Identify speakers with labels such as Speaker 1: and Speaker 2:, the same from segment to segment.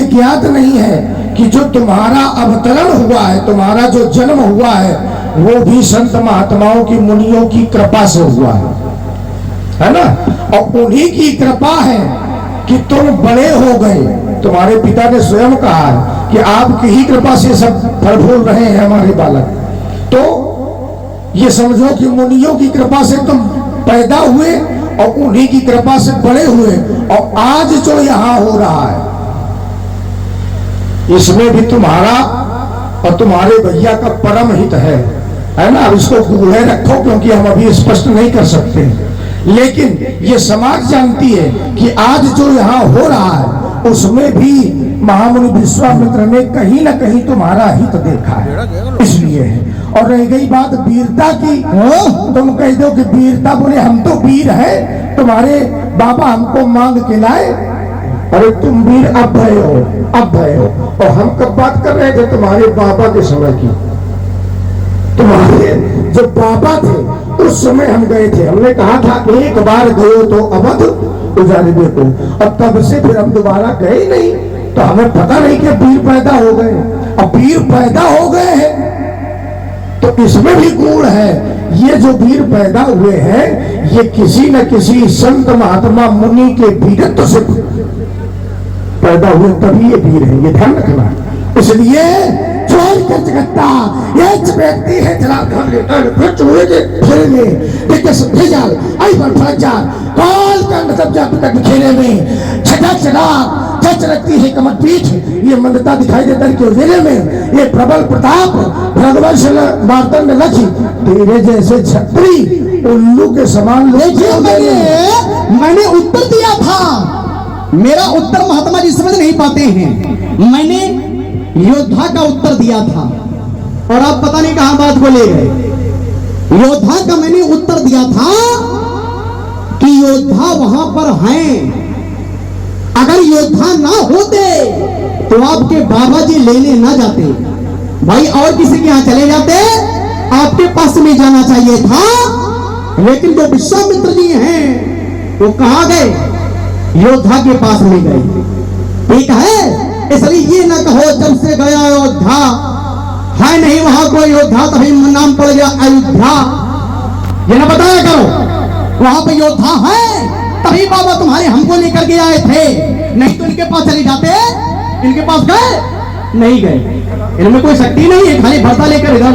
Speaker 1: ज्ञात नहीं है कि जो तुम्हारा अवतरण हुआ है, तुम्हारा जो जन्म हुआ है, वो भी संत महात्माओं की, मुनियों की कृपा से हुआ है ना। और उन्हीं की कृपा है कि तुम बड़े हो गए। तुम्हारे पिता ने स्वयं कहा है कि आपकी ही कृपा से सब फल फूल रहे हैं हमारे बालक। तो ये समझो कि मुनियों की कृपा से तुम पैदा हुए और उन्हीं की कृपा से बड़े हुए, और आज जो यहां हो रहा है इसमें भी तुम्हारा और तुम्हारे भैया का परम हित है ना। इसको गूढ़े रखो, क्योंकि हम अभी स्पष्ट नहीं कर सकते, लेकिन ये समाज जानती है कि आज जो यहाँ हो रहा है उसमें भी महामुनि विश्वामित्र ने कहीं ना कहीं तुम्हारा हित देखा है, इसलिए है। और रह गई बात वीरता की, तुम कह दो कि वीरता, बोले हम तो वीर हैं, तुम्हारे बाबा हमको मांग के लाए। अरे तुम वीर अब भय हो, अब भय हो। और हम कब बात कर रहे थे? तुम्हारे बाबा के समय की। तुम्हारे जो बाबा थे उस समय हम गए थे, हमने कहा था एक बार गए तो अवध उजारे देखो, और तब से फिर हम दोबारा गए नहीं। तो हमें पता नहीं कि वीर पैदा हो गए, अब वीर पैदा हो गए हैं तो इसमें भी गुण है। ये जो वीर पैदा हुए हैं ये किसी न किसी संत महात्मा मुनि के वीरत्व से पैदा हुए, तभी ये वीर है, ये ध्यान रखना। इसलिए चोर का जगत्ता एक व्यक्ति है जलाधन लेकर फिर चोरे के फेरे में देखिए भेजाल आई पर फट जा काल का मतलब जात तक खेले में छटा छटा चच रखती है कमर पीठ, ये मंदता दिखाई देता है कि वेले में ये प्रबल प्रताप भगवंश मार्तंड लक्ष्य तेरे जैसे छत्री उल्लू के समान लोग।
Speaker 2: मैंने उत्तर दिया था, मेरा उत्तर महात्मा जी समझ नहीं पाते हैं। मैंने योद्धा का उत्तर दिया था और आप पता नहीं कहां बात को ले गए। योद्धा का मैंने उत्तर दिया था कि योद्धा वहां पर हैं, अगर योद्धा ना होते तो आपके बाबा जी लेने ना जाते भाई, और किसी के यहां चले जाते, आपके पास में जाना चाहिए था। लेकिन जो विश्वामित्र जी हैं वो कहां गए? योद्धा के पास में गए। ठीक है, इसलिए ये ना कहो जब से गया योद्धा है नहीं वहां कोई योद्धा, तभी नाम पड़ गया अयोध्या। ये ना बताया करो वहां पे योद्धा है तभी बाबा तुम्हारे हमको लेकर के आए थे, नहीं तो इनके पास चले जाते। इनके पास गए नहीं गए, इनमें कोई शक्ति नहीं है, खाली भरता लेकर इधर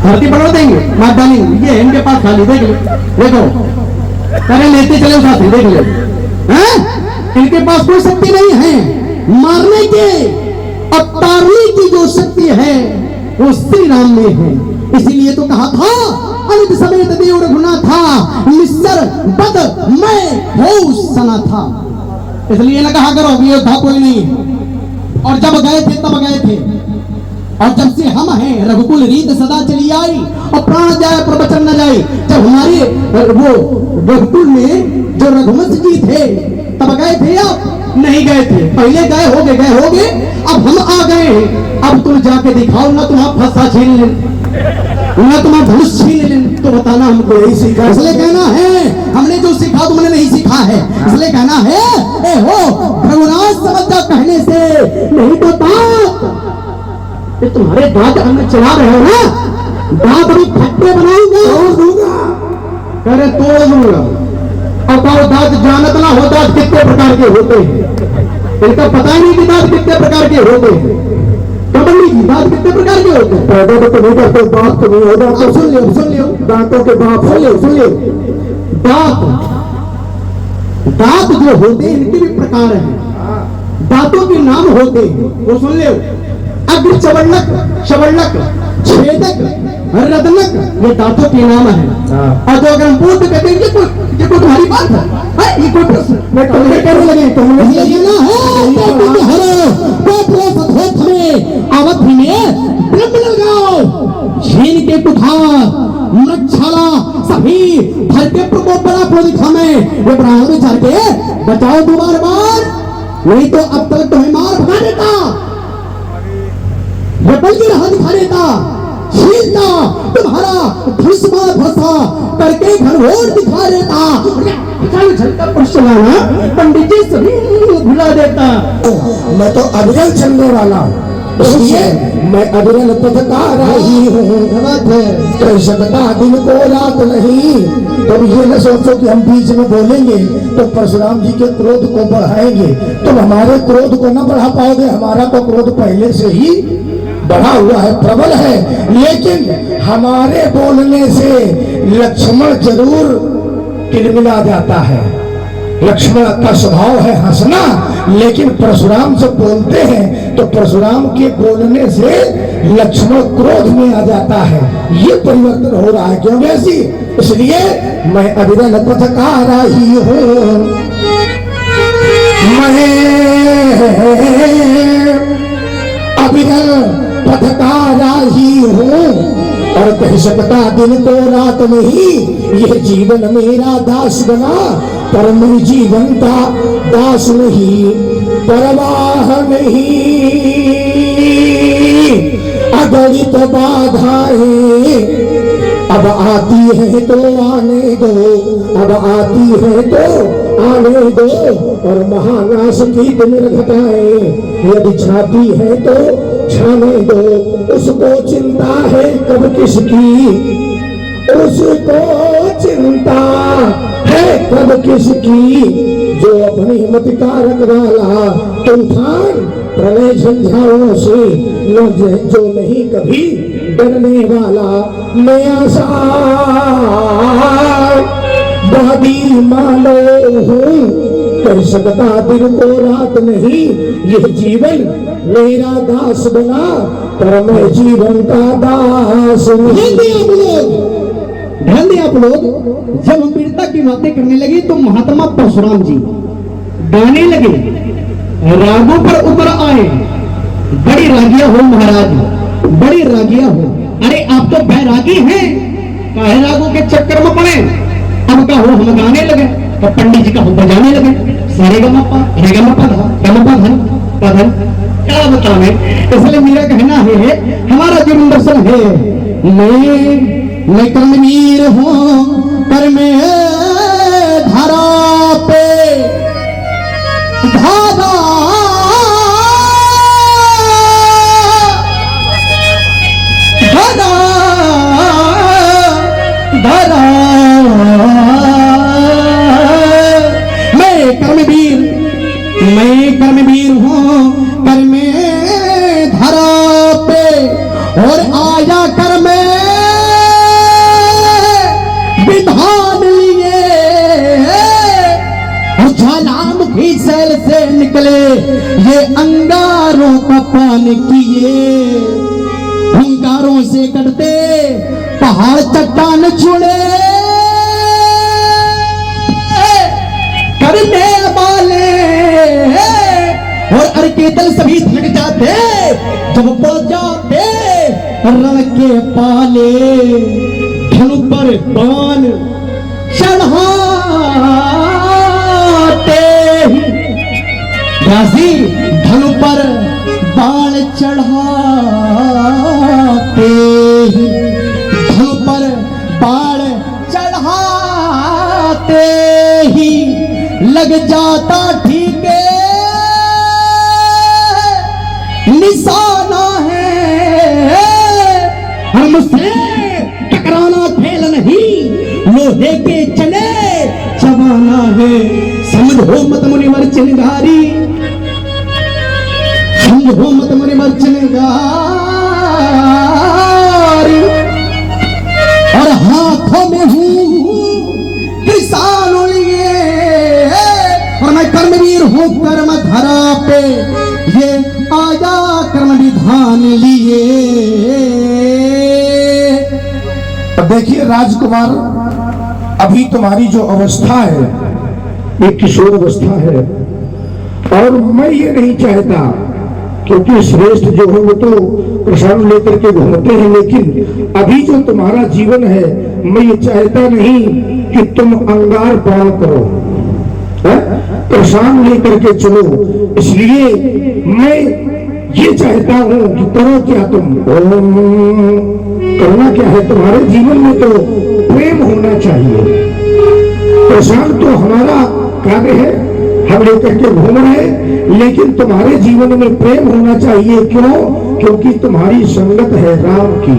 Speaker 2: धरती बढ़ा देंगे, मार डालेंगे। ये इनके पास खाली देख लो, देखो करे लेते चले साथी, देख लो इनके पास कोई शक्ति नहीं है। मारने के और तारने की जो शक्ति है वो श्री राम में है। इसीलिए तो कहा था अनित समेत देव रघुनाथ था, निस्सर बद मैं हो सना था। इसलिए ना कहा करो योद्धा कोई नहीं है। और जब गए थे तब गए थे, और जब से हम हैं रघुकुल रीत सदा चली आई, और प्राण जाए प्रवचन न जाए। जब हमारे वो रघुकुल में जो रघुवंश जी थे तब गए थे, आप नहीं गए थे, पहले गए होगे, अब हम आ गए। अब तुम जाके दिखाओ ना, तुम फंसा छीन ले ना, तुम्हारा धनुष छीन ले, तो बताना हमको यही सीखा। इसलिए कहना है हमने जो सीखा तुमने नहीं सीखा है, इसलिए कहना है ए हो रघुनाथ समझता कहने से नहीं तो दांत, ये तुम्हारे दांत हमें चला रहे हो ना, दांत अभी फट्टे बनाऊंगा, तोड़ दूंगा, करे तोड़ दूंगा। और कहो दांत जानत ना हो दांत कितने प्रकार के होते हैं, इनका पता ही नहीं कि दांत कितने प्रकार के होते हैं। कबड्डी की दांत कितने प्रकार के होते हैं, पैदा तो नहीं करते, बात तो नहीं हो जाता। सुन लियो दांतों के बाप, सुन लियो दांत जो होते हैं इनके भी प्रकार हैं, दांतों के नाम होते हैं, वो सुन लियो। अग्र चवड़क छेदक रदनक, ये दांतों के नाम है। और जो अगर हम बोलते कहते हैं ये कोई तुम्हारी बात है, ये कोई प्रश्न मैं तुम्हें कहने लगे तुमने ये ना अवधि में ब्रह्म लगाओ छीन के कुठार मच्छला सभी धरते प्रकोप बड़ा प्रोदिखा में ये ब्राह्मण विचार के बचाओ दो बार, नहीं तो अब तक तुम्हें मार भगा देता, ये बल्कि रहा दिखा देता। छीनता, तुम्हारा भस्मा भसा करके घनघोर दिखा देता। झलका पर चलाना पंडित जी सभी भुला देता।
Speaker 1: मैं तो अविरल चलने वाला हूँ, इसलिए मैं अविरल पथकार ही हूँ। कह सकता दिन को रात नहीं। तब ये न सोचो कि हम बीच में बोलेंगे तो परशुराम जी के क्रोध को बढ़ाएंगे। तुम हमारे क्रोध को न बढ़ा पाओगे, हमारा तो क्रोध पहले से ही बढ़ा हुआ है, प्रबल है। लेकिन हमारे बोलने से लक्ष्मण जरूर तिलमिला जाता है। लक्ष्मण का स्वभाव है हंसना, लेकिन परशुराम जब बोलते हैं तो परशुराम के बोलने से लक्ष्मण क्रोध में आ जाता है। ये परिवर्तन हो रहा है, क्यों वैसी? इसलिए मैं अविरल पथकार ही हूँ। मैं अविरल पथकार ही हूँ और कह सकता दिन को रात नहीं। ये जीवन मेरा दास बना, पर मैं जीवन का दास नहीं। परवाह नहीं अगणित बाधाएं, अब आती है तो आने दो, अब आती है तो आने दो। और महानाश की दिन घटाएं, यदि छाती है तो छाने दो। उसको चिंता है कब किसकी, उसको चिंता है कब किसकी, जो अपनी हिम्मत का रखवाला तूफान प्रलय झंझाओं से जो नहीं कभी डरने वाला। मैं आशा दादी मानो हूँ, कह सकता दिन को रात नहीं। यह जीवन मेरा दास बना, पर मैं जीवन का दास नहीं।
Speaker 2: ध्यान दिया आप लोग, जब हम वीरता की बातें करने लगे तो महात्मा परशुराम जी गाने लगे, रागों पर उतर आए। बड़ी रागिया हो महाराज, बड़ी रागिया हो। अरे आप तो बैरागी हैं, काहे रागों के चक्कर में पड़े। अब का हो हम गाने लगे तो पंडित जी का हो बजाने लगे। सारे गमपा रे गमपा धा गमपा धन पधन, क्या बतावे। इसलिए मेरा कहना है, हमारा जीवन दर्शन है। मैं कर्मवीर हूँ, कर्म धारा पे धारा धारा धारा। मैं कर्मवीर हूँ, कर्म धारा पे और आया कर्म विधान लिए। और ज्वालामुखी सेल से निकले ये अंगारों का पान किए। अंगारों से कटते पहाड़ चट्टान छुड़े, करने वाले और अर्के दल सभी थक जाते जब पड़ जाते रण के पाले। धनु पर बाण चढ़ाते ही, धनु पर बाण चढ़ाते ही, धनु पर बाण चढ़ाते ही लग जाता ठीक है। निशाना है हमसे टकराना खेल नहीं, लोहे के चले जमाना है। समझो मत मुनिवर चिंगारी, समझो मत मुनिवर चिंगारी। और हाथों में हूँ किसानों लिए, और मैं कर्मवीर हूँ कर्म धरा पे ये आया कर्म विधान लिए।
Speaker 1: देखिए राजकुमार, अभी तुम्हारी जो अवस्था है एक किशोर अवस्था है, और मैं ये नहीं चाहता, क्योंकि श्रेष्ठ जो है वो तो प्रसाद लेकर के घूमते हैं, लेकिन अभी जो तुम्हारा जीवन है मैं ये चाहता नहीं कि तुम अंगार पान करो, प्रसाद लेकर के चलो। इसलिए मैं ये चाहता हूं कि करो क्या तुम। ओम करना क्या है, तुम्हारे जीवन में तो प्रेम होना चाहिए। प्रशांत तो हमारा कार्य है, हम लेकर के घूम रहे, लेकिन तुम्हारे जीवन में प्रेम होना चाहिए। क्यों? क्योंकि तुम्हारी संगत है राम की,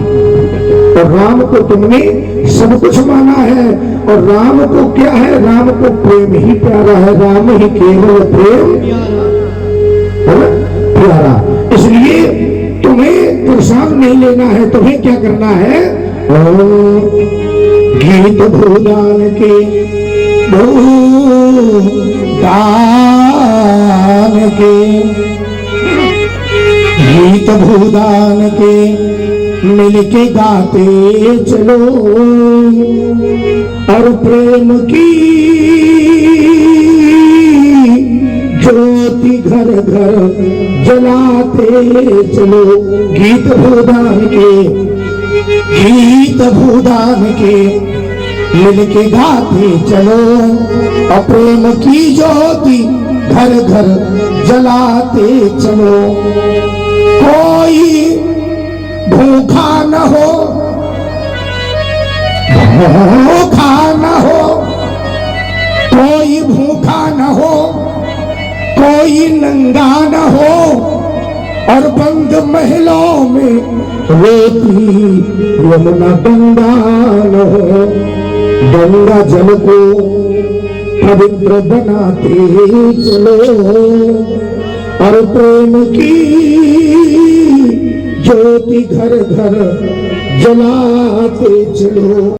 Speaker 1: और राम को तुमने सब कुछ माना है। और राम को क्या है? राम को प्रेम ही प्यारा है, राम ही केवल प्रेम है ना प्यारा। इसलिए तुम्हें प्रसाद नहीं लेना है, तुम्हें क्या करना है? गीत भूदान के दान के, गीत भूदान के मिलके गाते चलो, और प्रेम की ज्योति घर घर जलाते चलो। गीत भूदान के, गीत भूदान के मिलके गाते चलो, और प्रेम की ज्योति घर घर जलाते चलो। कोई भूखा न हो, भूखा न हो, कोई भूखा न हो, कोई नंगा न हो, और बंद महलों में रोती यमुना गंगा न हो। गंगा जल को पवित्र बनाते चलो, और प्रेम की ज्योति घर घर जलाते चलो।